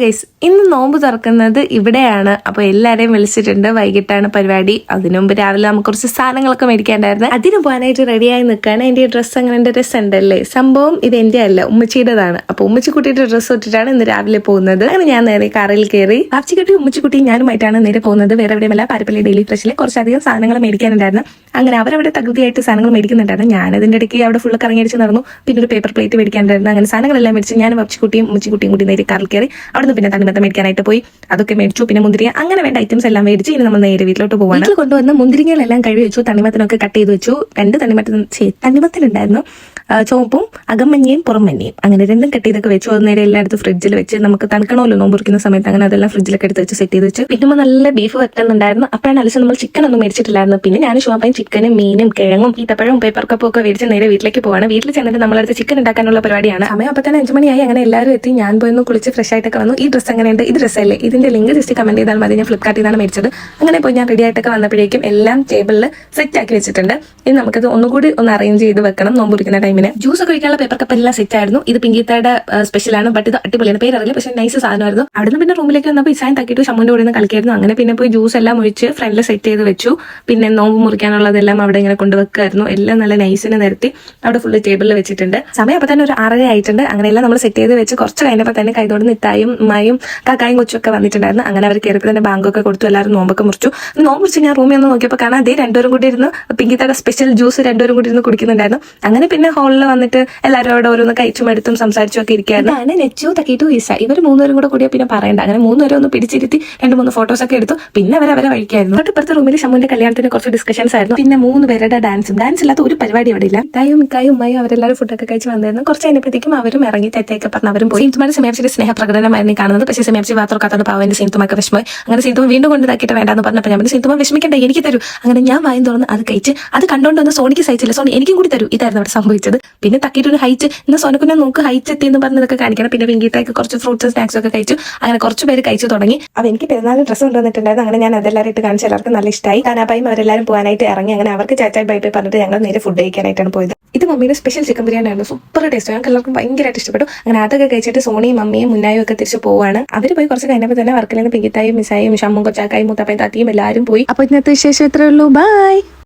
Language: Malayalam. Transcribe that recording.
ഗൈസ്, ഇന്ന് നോമ്പ് തുറക്കുന്നത് ഇവിടെയാണ്. അപ്പോൾ എല്ലാവരെയും വിളിച്ചിട്ടുണ്ട്. വൈകിട്ടാണ് പരിപാടി. അതിനു മുമ്പ് രാവിലെ നമുക്ക് കുറച്ച് സാധനങ്ങളൊക്കെ മേടിക്കാണ്ടായിരുന്നു. അതിന് പോകാനായിട്ട് റെഡിയായി നിൽക്കുകയാണ്. എൻ്റെ ഡ്രസ്സ് അങ്ങനെ എൻ്റെ ഡ്രസ്സ് ഉണ്ടല്ലേ, സംഭവം ഇത് എൻ്റെ അല്ല, ഉമ്മച്ചിയുടേതാണ്. അപ്പോൾ ഉമ്മച്ചിക്കുട്ടിയുടെ ഡ്രസ്സ് ഇട്ടിട്ടാണ് ഇന്ന് രാവിലെ പോകുന്നത്. അങ്ങനെ ഞാൻ നേരെ കാറിൽ കയറി വാപ്ചിക്കുട്ടി ഉമ്മച്ചിക്കുട്ടി ഞാനുമായിട്ടാണ് നേരെ പോകുന്നത്. വേറെ എവിടെയുമല്ല, പാരപ്പള്ളി ഡെയിലി ഫ്രഷിൽ കുറച്ചധികം സാധനങ്ങൾ മേടിക്കാനുണ്ടായിരുന്നു. അങ്ങനെ അവരവിടെ തകൃതിയായിട്ട് സാധനങ്ങൾ മേടിക്കുന്നുണ്ടായിരുന്നു. ഞാൻ അതിൻ്റെ ഇടയ്ക്ക് അവിടെ ഫുള്ള് കറങ്ങിയടിച്ച് നടന്നു. പിന്നെ ഒരു പേപ്പർ പ്ലേറ്റ് മേടിക്കാനുണ്ടായിരുന്നു. അങ്ങനെ സാധനങ്ങളെല്ലാം മേടിച്ച് ഞാൻ വാപ്ചിക്കുട്ടിയും ഉമ്മച്ചിക്കുട്ടിയും കൂടി നേരെ കാറിൽ കയറി അവിടുന്ന് പിന്നെ തണ്ണിമത്തം മേടിക്കാനായിട്ട് പോയി. അതൊക്കെ മേടിച്ചു. പിന്നെ മുന്തിരിങ്ങ, അങ്ങനെ വേണ്ട ഐറ്റംസ് എല്ലാം മേടിച്ച് ഇനി നമ്മൾ നേരെ വീട്ടിലോട്ട് പോവാണ്. വീട്ടിൽ കൊണ്ടുവന്ന് മുന്തിരിങ്ങകളെല്ലാം കഴുകി വെച്ചു. തണ്ണിമത്തനൊക്കെ കട്ട് ചെയ്ത് വെച്ചു. 2 തണ്ണിമത്തനുണ്ടായിരുന്നു. ചുവപ്പും അകമഞ്ഞയും പുറമഞ്ഞയും, അങ്ങനെ 2 കട്ട് ചെയ്തൊക്കെ വെച്ചു. അത് നേരെ എല്ലായിടത്തും ഫ്രിഡ്ജിൽ വെച്ച് നമുക്ക് തണുക്കണമല്ലോ നോമ്പുറിക്കുന്ന സമയത്ത്. അങ്ങനെ അതെല്ലാം ഫ്രിഡ്ജിലൊക്കെ എടുത്ത് വെച്ച് സെറ്റ് ചെയ്ത് വെച്ച്. പിന്നെ നല്ല ബീഫ് വെട്ടുന്നുണ്ടായിരുന്നു. അപ്പോഴാണ് അലസം നമ്മൾ ചിക്കൻ ഒന്നും മേടിച്ചിട്ടില്ലായിരുന്നു. പിന്നെ ഞാൻ ഷോപ്പയും ചിക്കനും മീനും കിഴങ്ങും ഈത്തപ്പഴവും പേപ്പർ കപ്പും ഒക്കെ മേടിച്ച് നേരെ വീട്ടിലേക്ക് പോവാണ്. വീട്ടിൽ ചെന്നിട്ട് നമ്മളടുത്ത് ചിക്കൻ ഉണ്ടാക്കാനുള്ള പരിപാടിയാണ്. സമയം അപ്പോൾ തന്നെ 5 മണിയായി. അങ്ങനെ എല്ലാവരും എത്തി. ഞാൻ പോയി കുളിച്ച് ഫ്രഷ് ആയിട്ടൊക്കെ വന്നു. ഈ ഡ്രസ്സ് എങ്ങനെയുണ്ട്, ഈ ഡ്രസ്സല്ലേ, ഇതിന്റെ ലിങ്ക് ജസ്റ്റ് കമന്റ് ചെയ്താൽ മതി. ഞാൻ ഫ്ലിപ്കാർട്ടിൽ നിന്നാണ് മേടിച്ചത്. അങ്ങനെ പോയി ഞാൻ റെഡി ആയിട്ടൊക്കെ വന്നപ്പോഴേക്കും എല്ലാം ടേബിളിൽ സെറ്റ് ആക്കി വെച്ചിട്ടുണ്ട്. ഇനി നമുക്കത് ഒന്നുകൂടി ഒന്ന് അറേഞ്ച് ചെയ്ത് വെക്കണം നോമ്പുറിക്കുന്ന ടൈമിന്. ജ്യൂസ് ഒക്കെ കഴിക്കാനുള്ള പേപ്പർ കപ്പ് എല്ലാം സെറ്റ് ആയിരുന്നു. ഇത് പിങ്കിത്തയുടെ സ്പെഷ്യലാണ്. ബട്ട് ഇത് അടിപൊളിയാണ്. പേരറിയില്ല, പക്ഷേ നൈസ് സാധനമായിരുന്നു. അവിടുന്ന് പിന്നെ റൂമിലേക്ക് വന്നപ്പോൾ ഇസാൻ തക്കിയിട്ട് ഷമ്മുന്റെ കൂടെ നിന്ന് കളിക്കായിരുന്നു. അങ്ങനെ പിന്നെ പോയി ജ്യൂസ് എല്ലാം ഒഴിച്ച് ഫ്രണ്ടിൽ സെറ്റ് ചെയ്ത് വെച്ചു. പിന്നെ നോമ്പ് മുറിക്കാനുള്ളതെല്ലാം അവിടെ ഇങ്ങനെ കൊണ്ടുവെക്കായിരുന്നു. എല്ലാം നല്ല നൈസിന് നിരത്തി അവിടെ ഫുള്ള് ടേബിളിൽ വെച്ചിട്ടുണ്ട്. സമയം അപ്പോൾ തന്നെ ഒരു 6:30 ആയിട്ടുണ്ട്. അങ്ങനെയെല്ലാം നമ്മൾ സെറ്റ് ചെയ്ത് വെച്ച് കുറച്ച് കഴിഞ്ഞപ്പോൾ തന്നെ കൈതോട് നിത്തായും ഉമ്മായും കാക്കായും കൊച്ചുമൊക്കെ വന്നിട്ടുണ്ടായിരുന്നു. അങ്ങനെ അവർ കയറിയപ്പോൾ തന്നെ ബാങ്കൊക്കെ കൊടുത്തു. എല്ലാവരും നോമ്പൊക്കെ മുറിച്ചു. നോമ്പ് മുറിച്ച് ഞാൻ റൂമിൽ ഒന്ന് നോക്കിയപ്പോൾ കാണാം അതേ 2 കൂടി ഇരുന്ന് പിങ്കിത്തയുടെ സ്പെഷ്യൽ ജ്യൂസ് 2 കൂടി ഇരുന്ന് കുടിക്കുന്നുണ്ടായിരുന്നു. അങ്ങനെ പിന്നെ ഹാളിൽ വന്നിട്ട് എല്ലാവരും അവിടെ ഓരോന്ന് കഴിച്ചും എടുത്തും സംസാരിച്ചും ഒക്കെ ഇരിക്കുകയായിരുന്നു. അങ്ങനെ നെച്ചു തക്കീട്ടു ഈസ ഇവർ 3 കൂടെ കൂടിയാൽ പിന്നെ പറയണ്ട. അങ്ങനെ 3 ഒന്ന് പിടിച്ചിരുത്തി 2-3 ഫോട്ടോസ് ഒക്കെ എടുത്തു. പിന്നെ അവരെ വഴിക്കായിരുന്നു. ഇപ്പുറത്തെ റൂമിൽ ഷമ്മുവിന്റെ കല്യാണത്തിന് കുറച്ച് ഡിസ്കഷൻസ് ആയിരുന്നു. പിന്നെ 3 പേരുടെ ഡാൻസ് ഇല്ലാത്ത ഒരു പരിപാടി അവിടെ ഇല്ല. തായും മിക്കായും ഉമ്മായും അവരെല്ലാവരും ഫുഡൊക്കെ കഴിച്ച് വന്നിരുന്നു. കുറച്ച് കഴിഞ്ഞപ്പോഴത്തേക്കും അവരും ഇറങ്ങി തെറ്റയൊക്കെ പറഞ്ഞ് അവരും പോയി. സീന്തുമാരുടെ സെമിയാപ്സിയുടെ സ്നേഹപ്രകടനമായിരുന്നു കാണുന്നത്. പക്ഷേ സെമിയാപ്സി പാത്രക്കാത്തോട് പാവന്റെ സീന്തുമൊക്കെ വിഷമമായി. അങ്ങനെ സീന്തുമ വീണ്ടും കൊണ്ടിതാക്കിയിട്ട് വേണ്ടെന്ന് പറഞ്ഞപ്പോൾ ഞാൻ സീന്തുമ വിഷമിക്കണ്ട, എനിക്ക് തരൂ. അങ്ങനെ ഞാൻ വായും തുറന്ന് അത് കഴിച്ച് അത് കണ്ടോണ്ട് വന്ന് സോണിക്ക് സഹിച്ചില്ല. സോണി എനിക്കും കൂടി തരൂ. ഇതായിരുന്നു അവിടെ സംഭവിച്ചത്. പിന്നെ തക്കിയിട്ടൊരു ഹൈറ്റ് ഇന്ന് സോനക്കുന്നെ നോക്ക് ഹൈറ്റ് എത്തി എന്ന് പറഞ്ഞതൊക്കെ കാണിക്കണം. പിന്നെ പിങ്കിത്തേക്ക് കുറച്ച് ഫ്രൂട്ട്സ് സ്നാക്സ് ഒക്കെ കഴിച്ചു. അങ്ങനെ കുറച്ച് പേര് കഴിച്ചു തുടങ്ങി. അപ്പോൾ എനിക്ക് പെരുന്നാളിന് ഡ്രസ്സ് കൊണ്ടുവന്നിട്ടുണ്ടായിരുന്നു. അങ്ങനെ ഞാൻ അതെല്ലാവരും ഇട്ട് കാണിച്ചു. എല്ലാവർക്കും നല്ല ഇഷ്ടമായി. താനാപ്പായും അവരെല്ലാവരും പോകാനായിട്ട് ഇറങ്ങി. അങ്ങനെ അവർക്ക് ചാച്ചായി ബൈ ബൈ പറഞ്ഞിട്ട് ഞങ്ങൾ നേരെ ഫുഡ് കഴിക്കാനായിട്ടാണ് പോയത്. ഇത് മമ്മിയുടെ സ്പെഷ്യൽ ചിക്കൻ ബിരിയാണി ആയിരുന്നു. Super taste. ഞങ്ങൾക്ക് എല്ലാവർക്കും ഭയങ്കരമായിട്ട് ഇഷ്ടപ്പെട്ടു. അങ്ങനെ അതൊക്കെ കഴിച്ചിട്ട് സോണിയും മമ്മിയും മുന്നായും ഒക്കെ തിരിച്ചു പോവാണ്. അവർ പോയി കുറച്ച് കഴിഞ്ഞപ്പോൾ തന്നെ വർക്കിൽ നിന്ന് പിങ്കിത്തായും മിസായും ഷമ്മും കൊച്ചാക്കായും മൂത്താപ്പയും താത്തിയും എല്ലാവരും പോയി. അപ്പോൾ ഇന്നത്തെ വിശേഷം ഇത്രയേ ഉള്ളൂ. ബൈ.